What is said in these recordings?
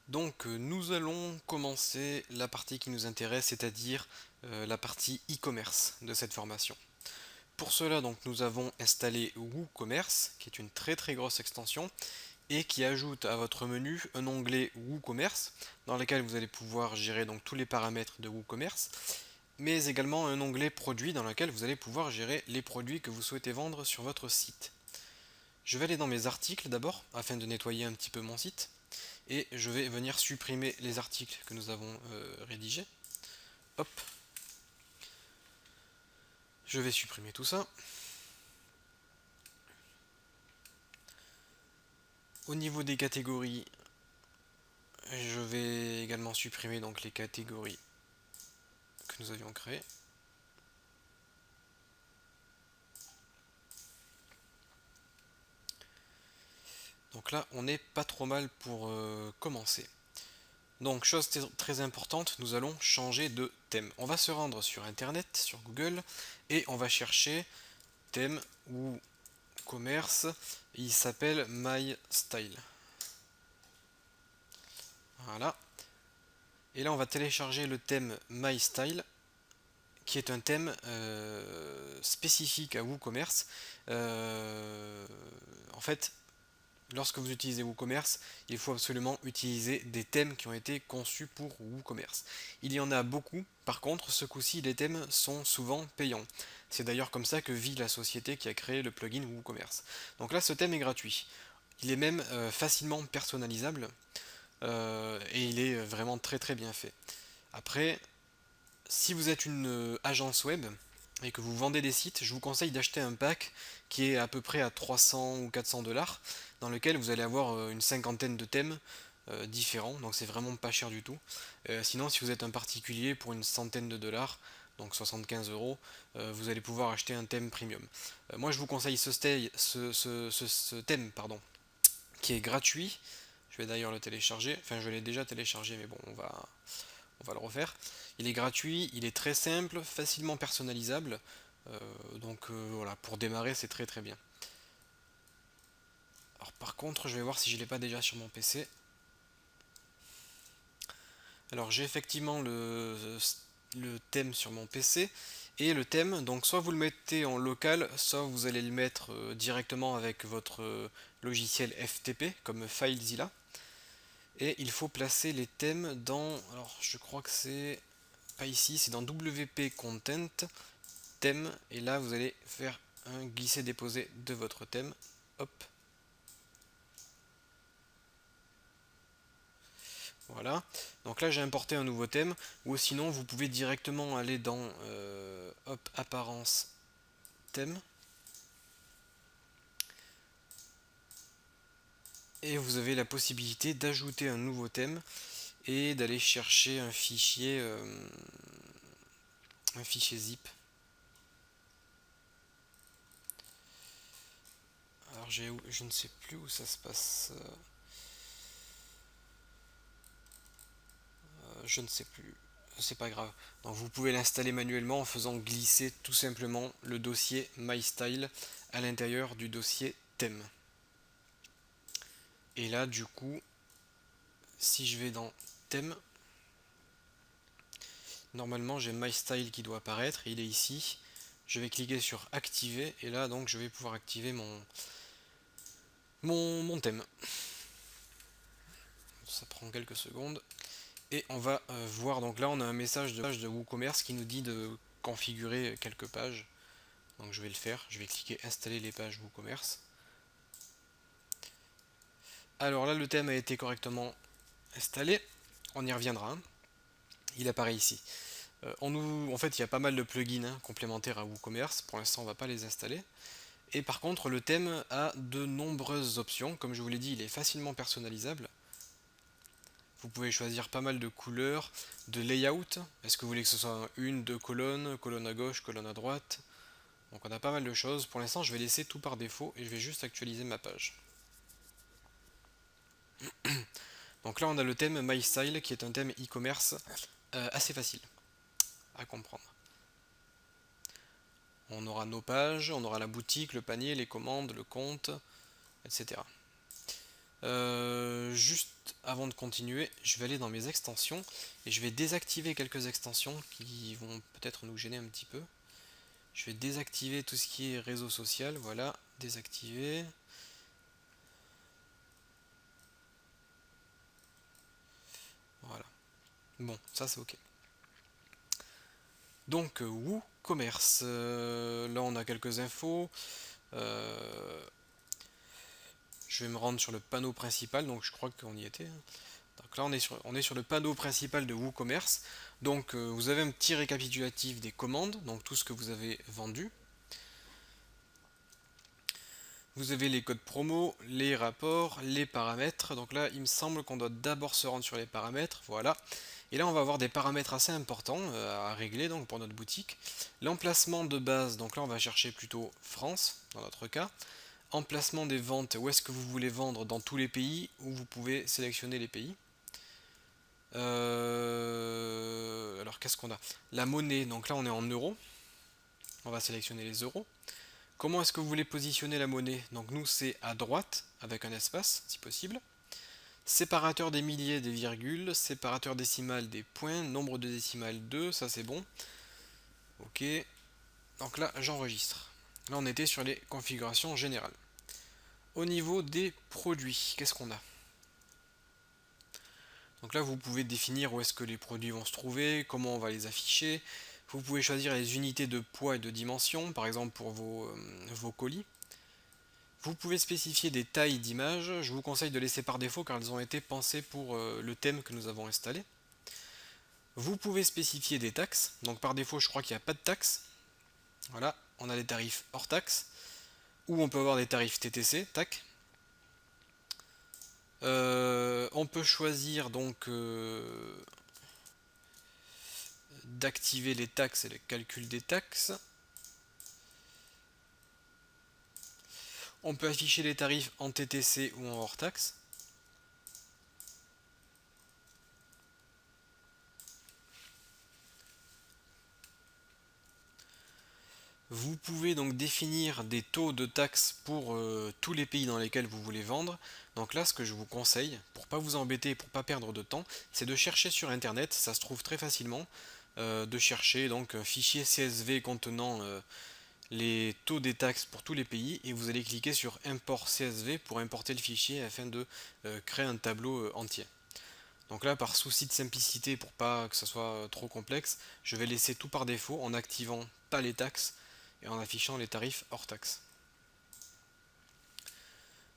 Donc nous allons commencer la partie qui nous intéresse, c'est-à-dire la partie e-commerce de cette formation. Pour cela, donc, nous avons installé WooCommerce, qui est une très grosse extension, et qui ajoute à votre menu un onglet WooCommerce, dans lequel vous allez pouvoir gérer donc tous les paramètres de WooCommerce, mais également un onglet produits dans lequel vous allez pouvoir gérer les produits que vous souhaitez vendre sur votre site. Je vais aller dans mes articles d'abord, afin de nettoyer un petit peu mon site, et je vais venir supprimer les articles que nous avons rédigés. Hop, je vais supprimer tout ça. Au niveau des catégories, je vais également supprimer donc les catégories que nous avions créées. Donc là, on n'est pas trop mal pour commencer. Donc, chose très importante, nous allons changer de thème. On va se rendre sur Internet, sur Google, et on va chercher thème ou commerce. Il s'appelle My Style. Voilà. Et là, on va télécharger le thème My Style, qui est un thème spécifique à WooCommerce. En fait, lorsque vous utilisez WooCommerce, il faut absolument utiliser des thèmes qui ont été conçus pour WooCommerce. Il y en a beaucoup, par contre, ce coup-ci, les thèmes sont souvent payants. C'est d'ailleurs comme ça que vit la société qui a créé le plugin WooCommerce. Donc là, ce thème est gratuit. Il est même facilement personnalisable et il est vraiment très bien fait. Après, si vous êtes une agence web et que vous vendez des sites, je vous conseille d'acheter un pack qui est à peu près à 300 ou 400 dollars, dans lequel vous allez avoir une cinquantaine de thèmes différents, donc c'est vraiment pas cher du tout. Sinon, si vous êtes un particulier, pour une centaine de dollars, donc 75 euros, vous allez pouvoir acheter un thème premium. Moi, je vous conseille ce thème, pardon, qui est gratuit. Je vais d'ailleurs le télécharger, enfin je l'ai déjà téléchargé, mais bon, on va le refaire. Il est gratuit, il est très simple, facilement personnalisable. Voilà, pour démarrer, c'est très bien. Alors par contre, je vais voir si je ne l'ai pas déjà sur mon PC. Alors j'ai effectivement le thème sur mon PC. Et le thème, donc soit vous le mettez en local, soit vous allez le mettre directement avec votre logiciel FTP, comme FileZilla. Et il faut placer les thèmes dans, alors je crois que c'est pas ici, c'est dans WP Content, thème, et là vous allez faire un glisser-déposer de votre thème. Hop, voilà. Donc là j'ai importé un nouveau thème, ou sinon vous pouvez directement aller dans hop, apparence, thème, et vous avez la possibilité d'ajouter un nouveau thème et d'aller chercher un fichier zip. Alors je ne sais plus où ça se passe. Je ne sais plus. C'est pas grave. Donc vous pouvez l'installer manuellement en faisant glisser tout simplement le dossier MyStyle à l'intérieur du dossier thème. Et là du coup, si je vais dans thème, normalement j'ai MyStyle qui doit apparaître, il est ici. Je vais cliquer sur activer et là donc je vais pouvoir activer mon thème. Ça prend quelques secondes. Et on va voir, donc là on a un message de WooCommerce qui nous dit de configurer quelques pages. Donc je vais le faire, je vais cliquer installer les pages WooCommerce. Alors là le thème a été correctement installé, on y reviendra, hein. Il apparaît ici. En fait il y a pas mal de plugins complémentaires à WooCommerce, pour l'instant on ne va pas les installer. Et par contre le thème a de nombreuses options, comme je vous l'ai dit il est facilement personnalisable. Vous pouvez choisir pas mal de couleurs, de layout. Est-ce que vous voulez que ce soit une, deux colonnes, colonne à gauche, colonne à droite? Donc on a pas mal de choses. Pour l'instant je vais laisser tout par défaut et je vais juste actualiser ma page. Donc là on a le thème MyStyle qui est un thème e-commerce assez facile à comprendre. On aura nos pages, on aura la boutique, le panier, les commandes, le compte, etc. Juste avant de continuer, je vais aller dans mes extensions et je vais désactiver quelques extensions qui vont peut-être nous gêner un petit peu. Je vais désactiver tout ce qui est réseau social, voilà, désactiver. Voilà. Bon, ça c'est ok. Donc WooCommerce, là on a quelques infos. Je vais me rendre sur le panneau principal, donc je crois qu'on y était. Donc là on est sur le panneau principal de WooCommerce. Donc vous avez un petit récapitulatif des commandes, donc tout ce que vous avez vendu. Vous avez les codes promo, les rapports, les paramètres. Donc là, il me semble qu'on doit d'abord se rendre sur les paramètres. Voilà. Et là, on va avoir des paramètres assez importants à régler donc pour notre boutique. L'emplacement de base, donc là, on va chercher plutôt France, dans notre cas. Emplacement des ventes, où est-ce que vous voulez vendre dans tous les pays, où vous pouvez sélectionner les pays. Alors, qu'est-ce qu'on a? La monnaie, donc là, on est en euros. On va sélectionner les euros. Comment est-ce que vous voulez positionner la monnaie? Donc nous c'est à droite avec un espace si possible. Séparateur des milliers des virgules, séparateur décimal des points, nombre de décimales 2, ça c'est bon. Ok, donc là j'enregistre. Là on était sur les configurations générales. Au niveau des produits, qu'est-ce qu'on a? Donc là vous pouvez définir où est-ce que les produits vont se trouver, comment on va les afficher. Vous pouvez choisir les unités de poids et de dimension, par exemple pour vos colis. Vous pouvez spécifier des tailles d'images, je vous conseille de laisser par défaut car elles ont été pensées pour le thème que nous avons installé. Vous pouvez spécifier des taxes, donc par défaut je crois qu'il n'y a pas de taxes. Voilà, on a les tarifs hors taxes, ou on peut avoir des tarifs TTC, tac. On peut choisir donc d'activer les taxes et le calcul des taxes. On peut afficher les tarifs en TTC ou en hors taxe. Vous pouvez donc définir des taux de taxes pour tous les pays dans lesquels vous voulez vendre. Donc là, ce que je vous conseille, pour pas vous embêter, pour pas perdre de temps, c'est de chercher sur internet, ça se trouve très facilement, de chercher donc un fichier CSV contenant les taux des taxes pour tous les pays et vous allez cliquer sur import CSV pour importer le fichier afin de créer un tableau entier. Donc là, par souci de simplicité, pour pas que ça soit trop complexe, je vais laisser tout par défaut en activant pas les taxes et en affichant les tarifs hors taxes.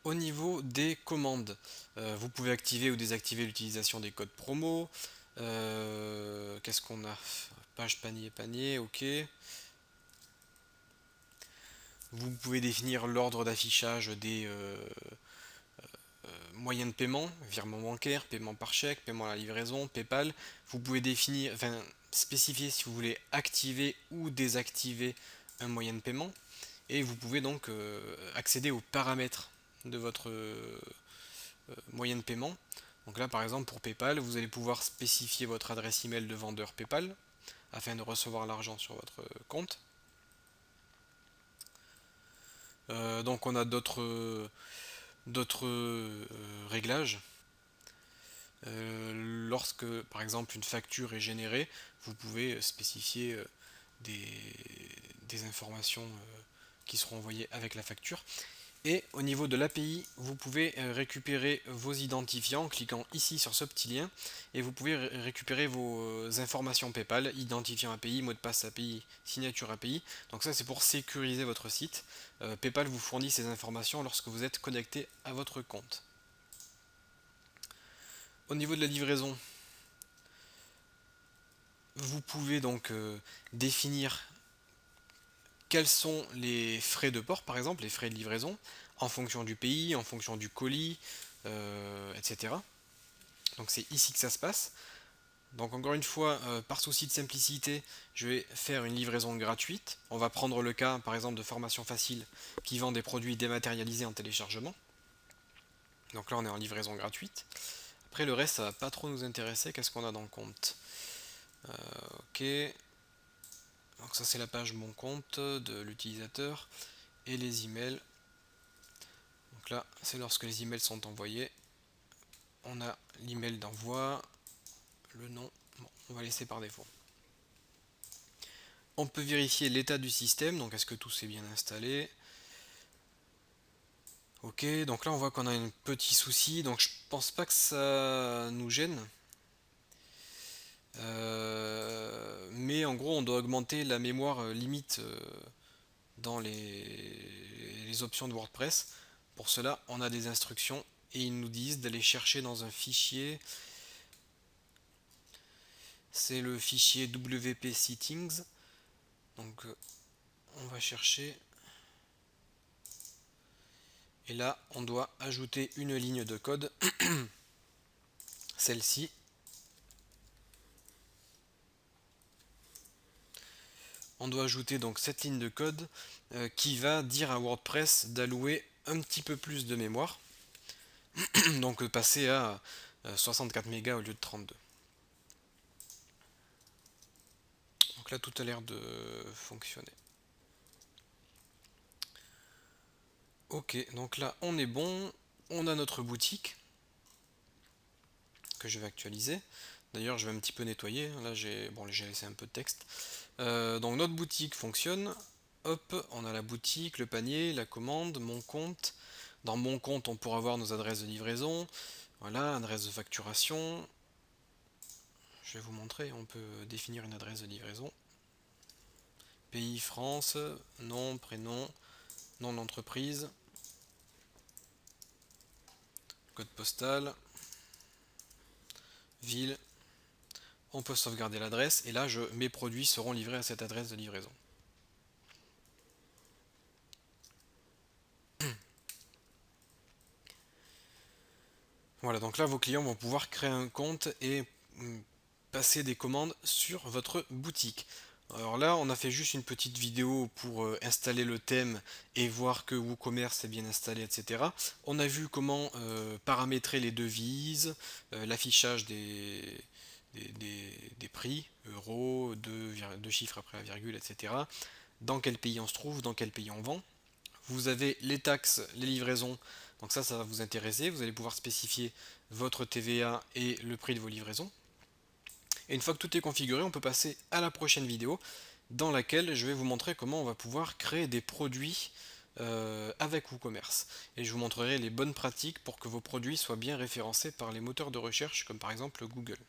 Au niveau des commandes, vous pouvez activer ou désactiver l'utilisation des codes promo. Qu'est-ce qu'on a? Page panier panier, ok. Vous pouvez définir l'ordre d'affichage des moyens de paiement, virement bancaire, paiement par chèque, paiement à la livraison, PayPal. Vous pouvez définir, enfin, spécifier si vous voulez activer ou désactiver un moyen de paiement. Et vous pouvez donc accéder aux paramètres de votre moyen de paiement. Donc là par exemple pour PayPal, vous allez pouvoir spécifier votre adresse email de vendeur PayPal afin de recevoir l'argent sur votre compte. Donc on a d'autres réglages. Lorsque par exemple une facture est générée, vous pouvez spécifier des, des informations qui seront envoyées avec la facture. Et au niveau de l'API, vous pouvez récupérer vos identifiants en cliquant ici sur ce petit lien et vous pouvez récupérer vos informations PayPal, identifiant API, mot de passe API, signature API. Donc ça c'est pour sécuriser votre site. PayPal vous fournit ces informations lorsque vous êtes connecté à votre compte. Au niveau de la livraison, vous pouvez donc définir quels sont les frais de port, par exemple, les frais de livraison, en fonction du pays, en fonction du colis, etc. Donc c'est ici que ça se passe. Donc encore une fois, par souci de simplicité, je vais faire une livraison gratuite. On va prendre le cas, par exemple, de Formation Facile, qui vend des produits dématérialisés en téléchargement. Donc là, on est en livraison gratuite. Après, le reste, ça va pas trop nous intéresser. Qu'est-ce qu'on a dans le compte? Ok. Donc ça, c'est la page Mon compte de l'utilisateur. Et les emails. Donc là, c'est lorsque les emails sont envoyés. on a l'email d'envoi, le nom, bon, on va laisser par défaut. On peut vérifier l'état du système, donc est-ce que tout s'est bien installé. Ok, donc là on voit qu'on a un petit souci, donc je pense pas que ça nous gêne. Mais en gros on doit augmenter la mémoire limite dans les options de WordPress. Pour cela on a des instructions et ils nous disent d'aller chercher dans un fichier. C'est le fichier WP Settings. Donc on va chercher. Et là on doit ajouter une ligne de code. Celle-ci. On doit ajouter donc cette ligne de code qui va dire à WordPress d'allouer un petit peu plus de mémoire. Donc passer à 64 mégas au lieu de 32. Donc là tout a l'air de fonctionner. Ok, donc là on est bon. On a notre boutique que je vais actualiser. D'ailleurs je vais un petit peu nettoyer. Là j'ai laissé un peu de texte. Donc notre boutique fonctionne. Hop, on a la boutique, le panier, la commande, mon compte. Dans mon compte, on pourra voir nos adresses de livraison. Voilà, adresse de facturation. Je vais vous montrer, on peut définir une adresse de livraison. Pays France, nom, prénom, nom d'entreprise, code postal, ville. On peut sauvegarder l'adresse et là, mes produits seront livrés à cette adresse de livraison. Voilà, donc là, vos clients vont pouvoir créer un compte et passer des commandes sur votre boutique. Alors là, on a fait juste une petite vidéo pour installer le thème et voir que WooCommerce est bien installé, etc. On a vu comment paramétrer les devises, l'affichage des prix, euros, deux chiffres après la virgule, etc. Dans quel pays on se trouve, dans quel pays on vend. Vous avez les taxes, les livraisons, donc ça va vous intéresser. Vous allez pouvoir spécifier votre TVA et le prix de vos livraisons. Et une fois que tout est configuré, on peut passer à la prochaine vidéo dans laquelle je vais vous montrer comment on va pouvoir créer des produits avec WooCommerce. Et je vous montrerai les bonnes pratiques pour que vos produits soient bien référencés par les moteurs de recherche comme par exemple Google.